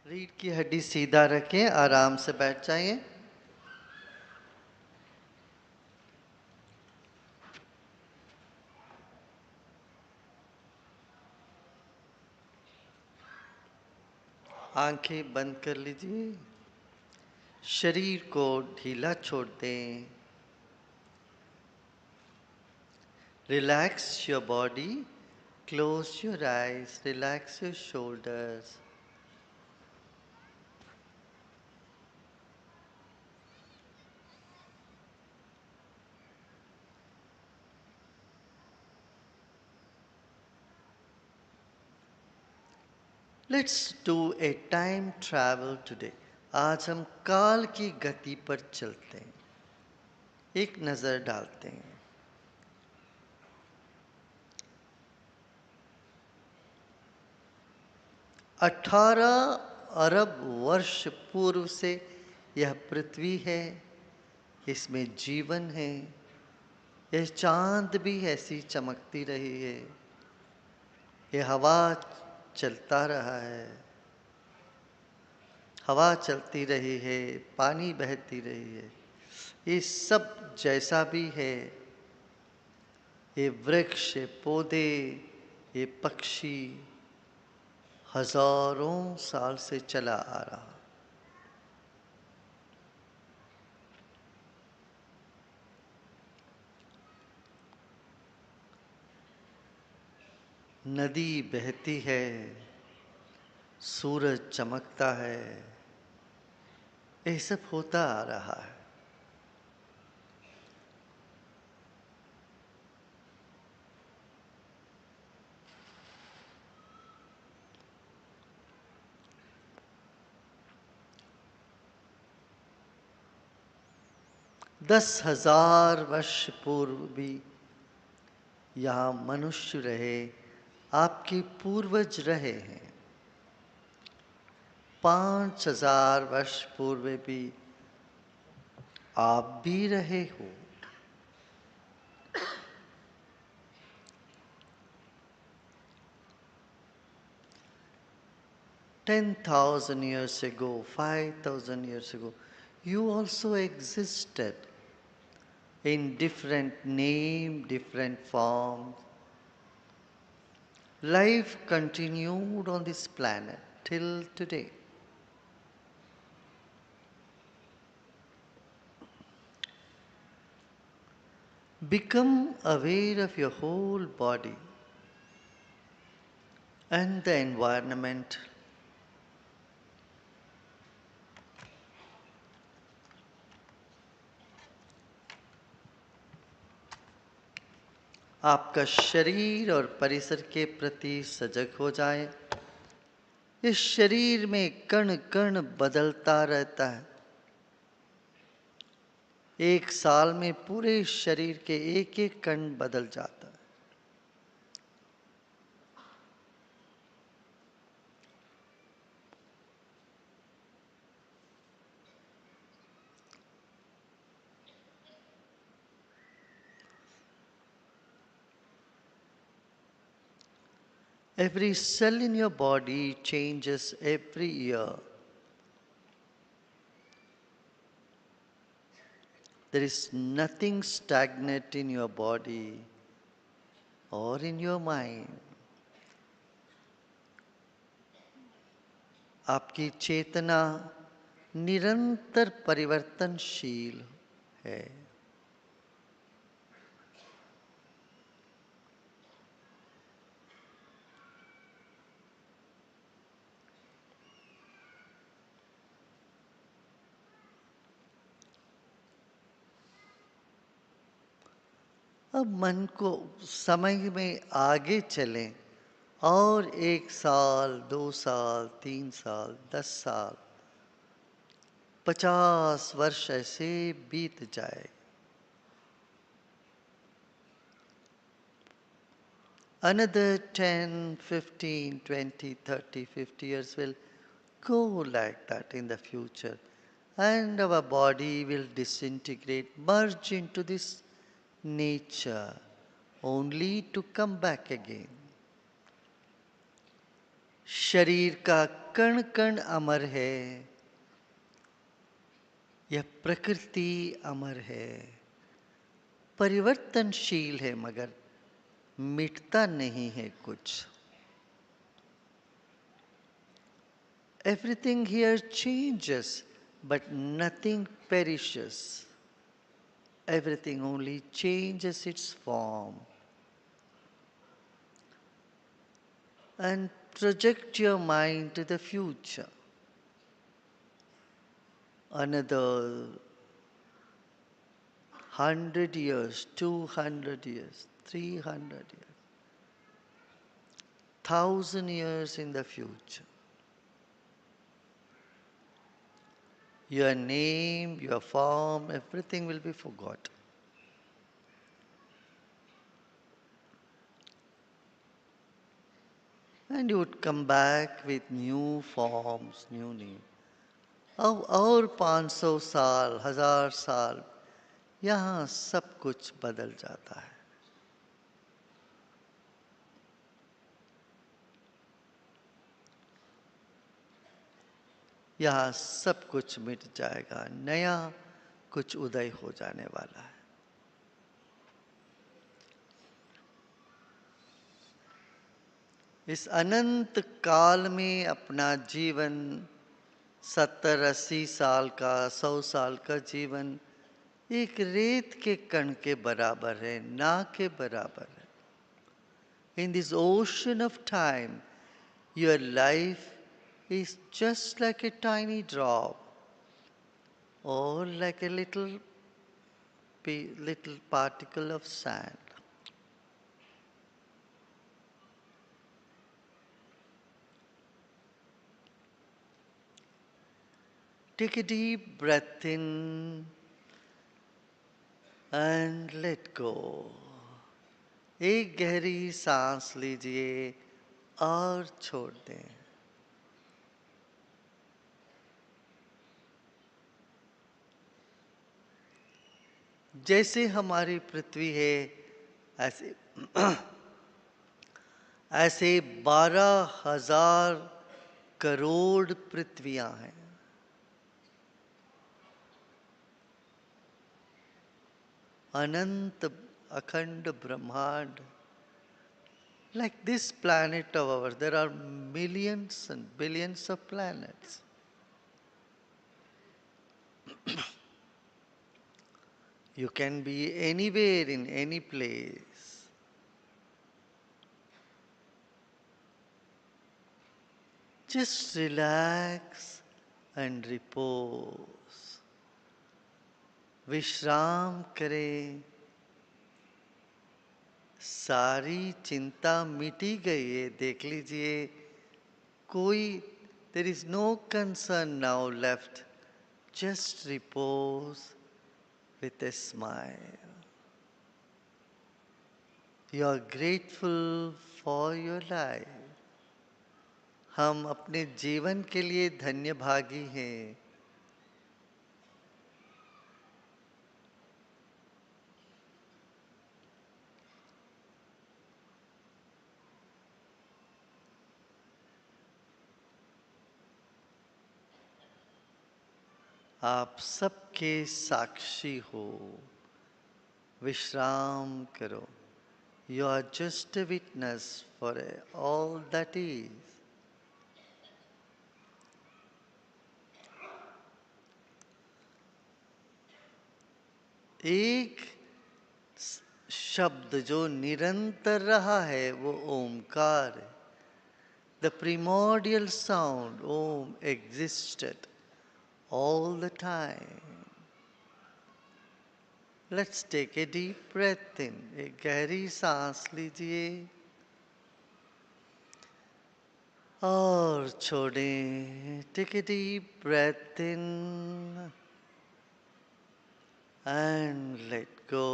रीढ़ की हड्डी सीधा रखें, आराम से बैठ जाइए। आंखें बंद कर लीजिए। शरीर को ढीला छोड़ दें। Relax your body, close your eyes, relax your shoulders. Let's do a time travel today. आज हम काल की गति पर चलते हैं। एक नजर डालते हैं। 18 अरब वर्ष पूर्व से यह पृथ्वी है, इसमें जीवन है। यह चांद भी ऐसी चमकती रही है। यह हवा चलता रहा है, हवा चलती रही है, पानी बहती रही है। ये सब जैसा भी है, ये वृक्ष, ये पौधे, ये पक्षी हजारों साल से चला आ रहा। नदी बहती है, सूरज चमकता है, ये सब होता आ रहा है। दस हजार वर्ष पूर्व भी यहाँ मनुष्य रहे, आपके पूर्वज रहे हैं। 5000 वर्ष पूर्व भी आप भी रहे हो। $10,000 ago, 5,000 years ago, you also existed in different name, different forms. Life continued on this planet till today. Become aware of your whole body and the environment. आपका शरीर और परिसर के प्रति सजग हो जाए। इस शरीर में कण कण बदलता रहता है। एक साल में पूरे शरीर के एक एक कण बदल जाता है। Every cell in your body changes every year. There is nothing stagnant in your body or in your mind. आपकी चेतना निरंतर परिवर्तनशील है। अब मन को समय में आगे चलें और 1 साल, 2 साल, 3 साल, 10 साल, 50 वर्ष ऐसे बीत जाए। Another 10, 15, 20, 30, 50 years will go like that in the future, and our body will disintegrate, merge into this nature, only to come back again. शरीर का कण कण अमर है, यह प्रकृति अमर है, परिवर्तनशील है मगर मिटता नहीं है कुछ। Everything here changes, but nothing perishes. Everything only changes its form. And project your mind to the future. Another 100 years, 200 years, 300 years, 1,000 years in the future. Your name, your form, everything will be forgotten. And you would come back with new forms, new names. और 500 साल, 1000 साल, यहाँ सब कुछ बदल जाता है। यहाँ सब कुछ मिट जाएगा, नया कुछ उदय हो जाने वाला है। इस अनंत काल में अपना जीवन 70-80 साल का, 100 साल का जीवन एक रेत के कण के बराबर है, ना के बराबर है। In this ocean of time, your life is just like a tiny drop or like a little particle of sand. Take a deep breath in and let go. एक गहरी सांस लीजिए और छोड़ दें। जैसे हमारी पृथ्वी है, ऐसे ऐसे 12,000 करोड़ पृथ्वियां हैं। अनंत अखंड ब्रह्मांड। Like this planet of ours, there are millions and billions of planets. You can be anywhere in any place. Just relax and repose. विश्राम करें। सारी चिंता मिटी गई है, देख लीजिए। कोई there is no concern now left. Just repose with a smile. You are grateful for your life. हम अपने जीवन के लिए धन्य भागी हैं। आप सबके साक्षी हो। विश्राम करो। You are just a witness for all that is. एक शब्द जो निरंतर रहा है वो ओमकार है। The primordial sound, Om, existed all the time. Let's take a deep breath in. एक गहरी सांस लीजिए और छोड़ें। Take a deep breath in and let go.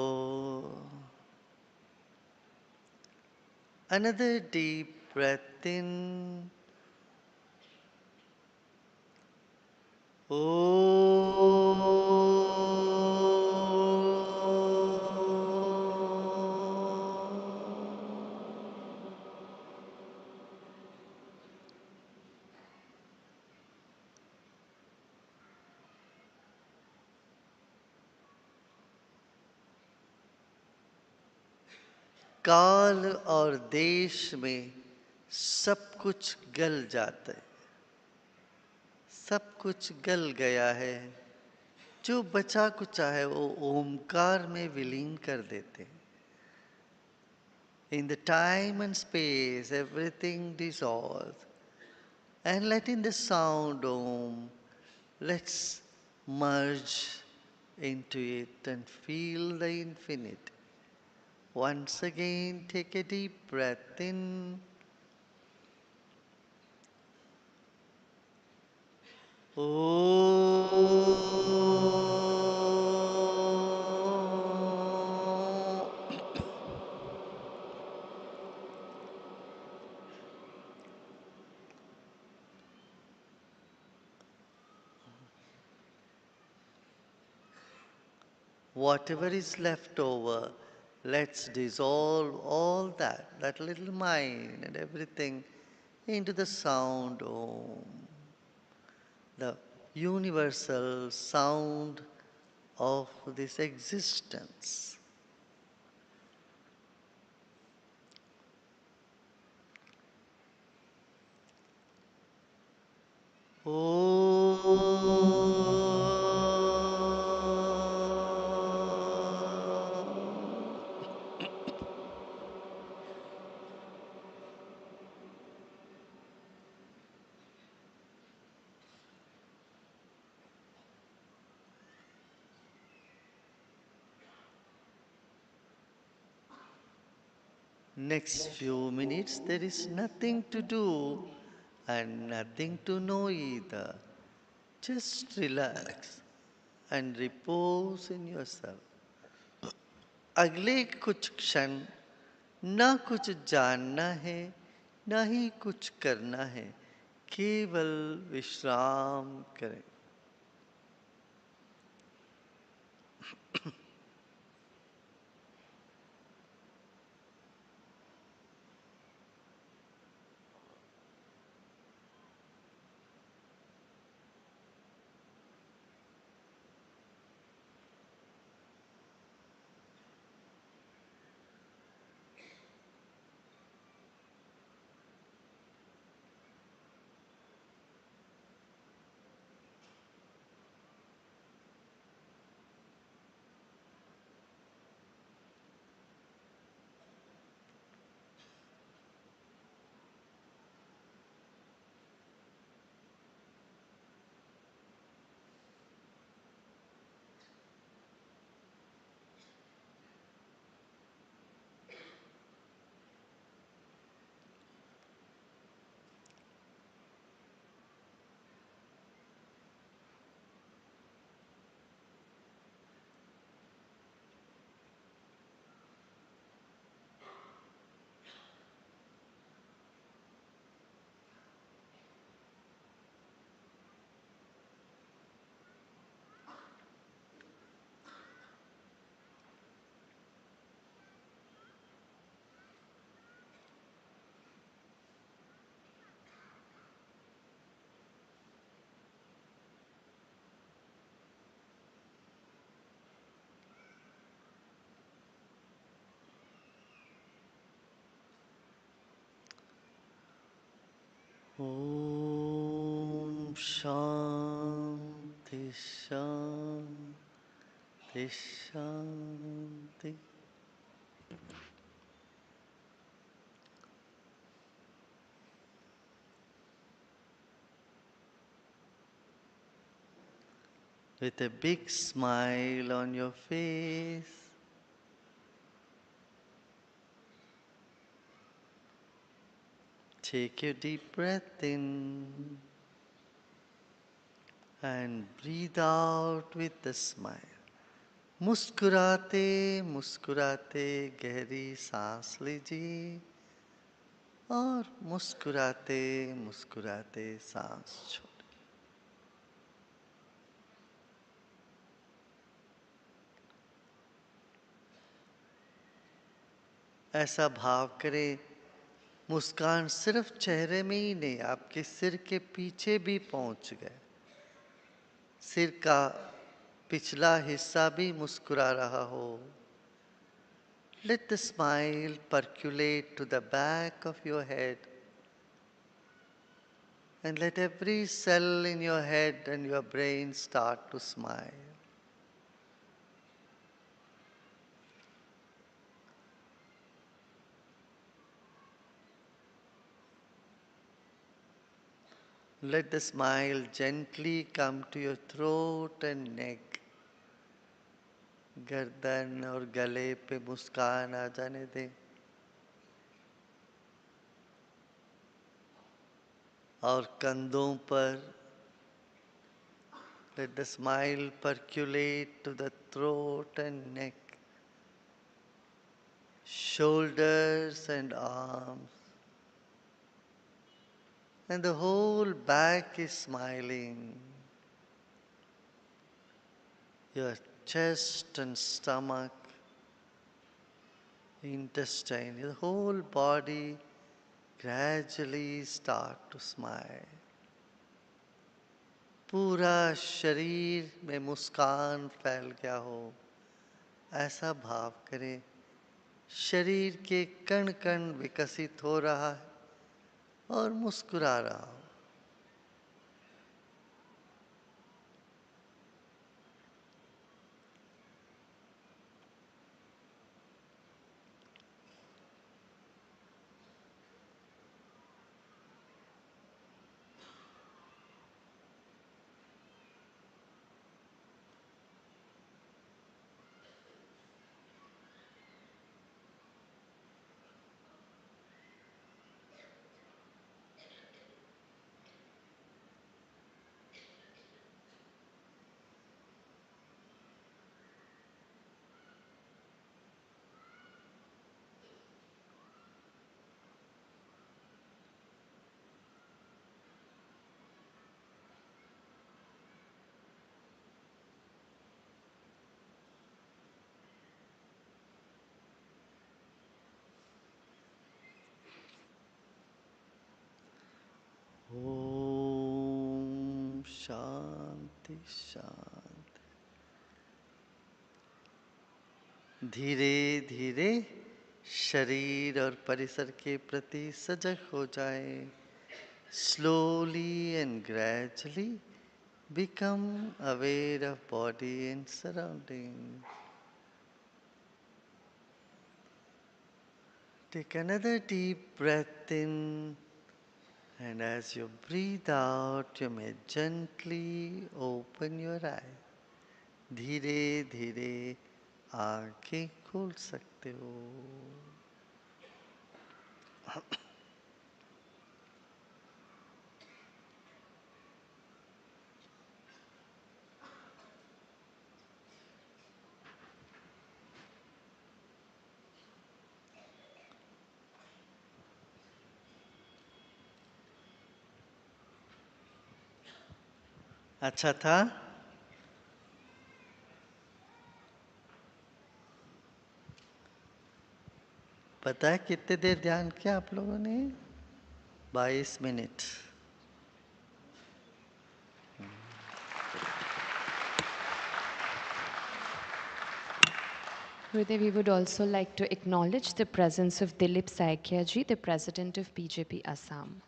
Another deep breath in. काल और देश में सब कुछ गल जाता है, सब कुछ गल गया है। जो बचा कुचा है वो ओमकार में विलीन कर देते हैं। In the time and space, everything dissolves. And letting the sound Om, let's merge into it and feel the infinite. Once again, take a deep breath in. Om. Whatever is left over, let's dissolve all that little mind and everything into the sound Om, the universal sound of this existence. Om. Next few minutes, there is nothing to do and nothing to know either. Just relax and repose in yourself. अगले कुछ क्षण ना कुछ जानना है, ना ही कुछ करना है, केवल विश्राम करें। Om Shanti Shanti Shanti. With a big smile on your face, take your deep breath in and breathe out with a smile. मुस्कुराते मुस्कुराते गहरी सांस लीजिए और मुस्कुराते मुस्कुराते सांस छोड़िए। ऐसा भाव करें मुस्कान सिर्फ चेहरे में ही नहीं, आपके सिर के पीछे भी पहुंच गए। सिर का पिछला हिस्सा भी मुस्कुरा रहा हो। Let the smile percolate to the back of your head, and let every cell in your head and your brain start to smile. Let the smile gently come to your throat and neck. गर्दन और गले पे मुस्कान आ जाने दें और कंधों पर. Let the smile percolate to the throat and neck, shoulders and arms, and the whole back is smiling. Your chest and stomach, intestine, your whole body gradually start to smile. पूरा शरीर में मुस्कान फैल गया हो, ऐसा भाव करें. शरीर के कण कण विकसित हो रहा है और मुस्कुरा रहा हो. ओम शांति शांति. धीरे धीरे शरीर और परिसर के प्रति सजग हो जाए. Slowly and gradually become aware of body and surroundings. Take another deep breath in, and as you breathe out, you may gently open your eyes. धीरे धीरे आंखें खोल सकते हो. अच्छा था. पता है कितने देर ध्यान किया आप लोगों ने? 22 minute. Gurudev, we would also like to acknowledge the presence of Dilip Saikia ji, the President of BJP Assam.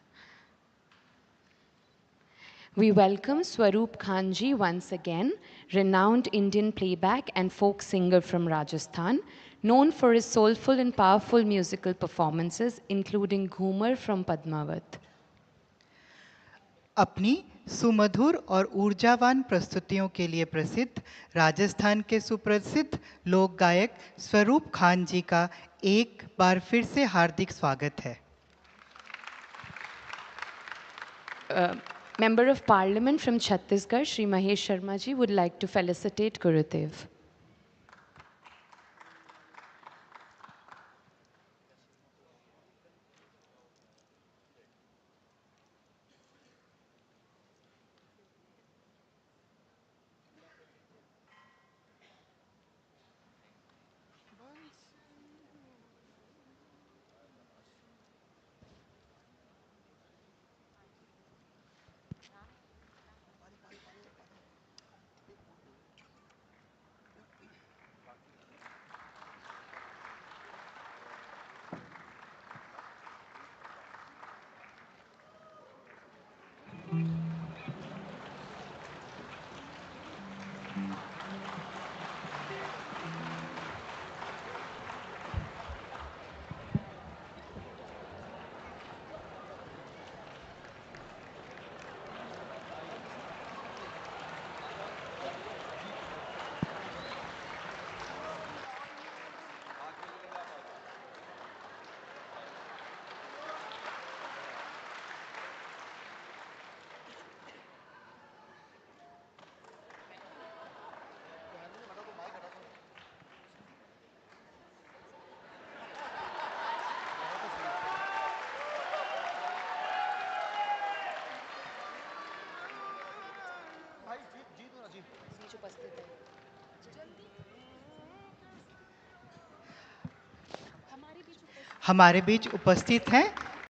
We welcome Swaroop Khan ji once again, renowned Indian playback and folk singer from Rajasthan, known for his soulful and powerful musical performances, including Ghumar from Padmavat. अपनी सुमधुर और ऊर्जावान प्रस्तुतियों के लिए प्रसिद्ध राजस्थान के सुप्रसिद्ध लोक गायक स्वरूप खान जी का एक बार फिर से हार्दिक स्वागत है. Member of Parliament from Chhattisgarh, Shri Mahesh Sharma ji would like to felicitate Gurudev. हमारे बीच उपस्थित हैं